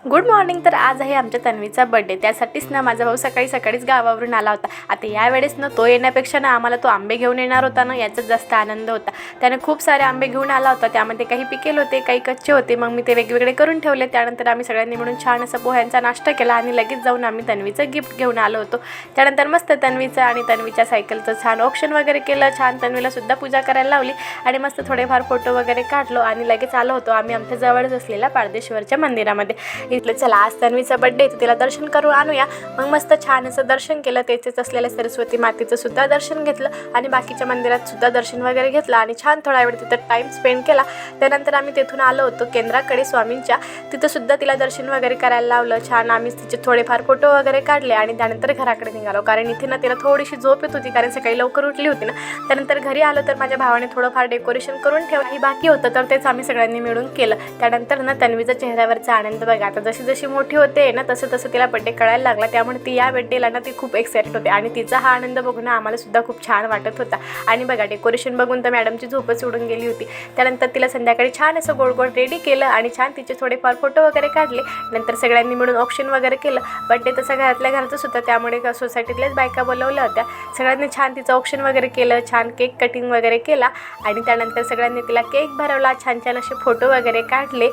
Good morning. तर आज आहे आमच्या तन्वीचा बर्थडे, त्यासाठीच ना माझा भाऊ सकाळी सकाळीच गावावरून आला होता। आता यावेळेस ना तो येण्यापेक्षा ना आम्हाला तो आंबे घेऊन येणार होता ना, याचाच जास्त आनंद होता। त्याने खूप सारे आंबे घेऊन आला होता, त्यामध्ये काही पिकेल होते, काही कच्चे होते। मग मी ते वेगवेगळे करून ठेवले। त्यानंतर आम्ही सगळ्यांनी मिळून छान असा पोह्यांचा नाश्ता केला आणि लगेच जाऊन आम्ही तन्वीचं गिफ्ट घेऊन आलो होतो। त्यानंतर मस्त तन्वीचं आणि तन्वीच्या सायकलचं छान ऑप्शन वगैरे केलं, छान तन्वीला सुद्धा पूजा करायला लावली आणि मस्त थोडेफार फोटो वगैरे काढलो आणि लगेच आलो होतो आम्ही आमच्या जवळच असलेल्या पारदेश्वरच्या मंदिरामध्ये। इथलं चला आज तन्वीचा बर्थडे, तिला दर्शन करून आणूया। मग मस्त छान असं दर्शन केलं, तेथेच असलेल्या सरस्वती मातेचं सुद्धा दर्शन घेतलं आणि बाकीच्या मंदिरात सुद्धा दर्शन वगैरे घेतलं आणि छान थोडा वेळ तिथं टाईम स्पेंड केला। त्यानंतर आम्ही तेथून आलो होतो केंद्राकडे स्वामींच्या, तिथं सुद्धा तिला दर्शन वगैरे करायला लावलं। छान आम्ही तिचे थोडेफार फोटो वगैरे काढले आणि त्यानंतर घराकडे निघालो, कारण इथे ना तिला थोडीशी झोप येत होती, कारण सकाळी लवकर उठली होती ना। त्यानंतर घरी आलो तर माझ्या भावाने थोडंफार डेकोरेशन करून ठेवलं, ही बाकी होतं तर तेच आम्ही सगळ्यांनी मिळून केलं। त्यानंतर ना तन्वीच्या चेहऱ्यावरचा आनंद बघा, आता जशी जशी मोठी होते ना तसं तसं तिला बड्डे कळायला लागला, त्यामुळे ती या बड्डेला ना ती खूप एक्साइटेड होते आणि तिचा हा आनंद बघून आम्हाला सुद्धा खूप छान वाटत होता। आणि बघा डेकोरेशन बघून तर मॅडमची झोपच उडून गेली होती। त्यानंतर तिला संध्याकाळी छान असं गोड गोड रेडी केलं आणि छान तिचे थोडेफार फोटो वगैरे काढले। नंतर सगळ्यांनी मिळून ऑप्शन वगैरे केलं। बड्डे तसा घरातल्या घरातच होता, त्यामुळे सोसायटीतल्याच बायका बोलवल्या होत्या। सगळ्यांनी छान तिचं ऑप्शन वगैरे केलं, छान केक कटिंग वगैरे केला आणि त्यानंतर सगळ्यांनी तिला केक भरवला, छान छान असे फोटो वगैरे काढले।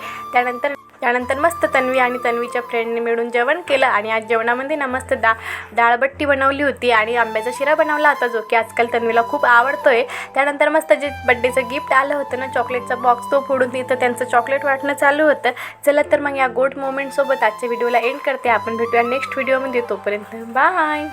त्यानंतर मस्त तन्वी आणि तन्वीच्या फ्रेंडने मिळून जेवण केलं आणि आज जेवणामध्ये ना मस्त डाळबट्टी बनवली होती आणि आंब्याचा शिरा बनवला होता, जो की आजकाल तन्वीला खूप आवडतोय। त्यानंतर मस्त जे बड्डेचं गिफ्ट आलं होतं ना, चॉकलेटचा बॉक्स, तो फोडून तिथं त्यांचं चॉकलेट वाटणं चालू होतं। चला तर मग या गुड मोमेंटसोबत आजच्या व्हिडिओला एंड करते। आपण भेटूया नेक्स्ट व्हिडिओमध्ये, तोपर्यंत बाय।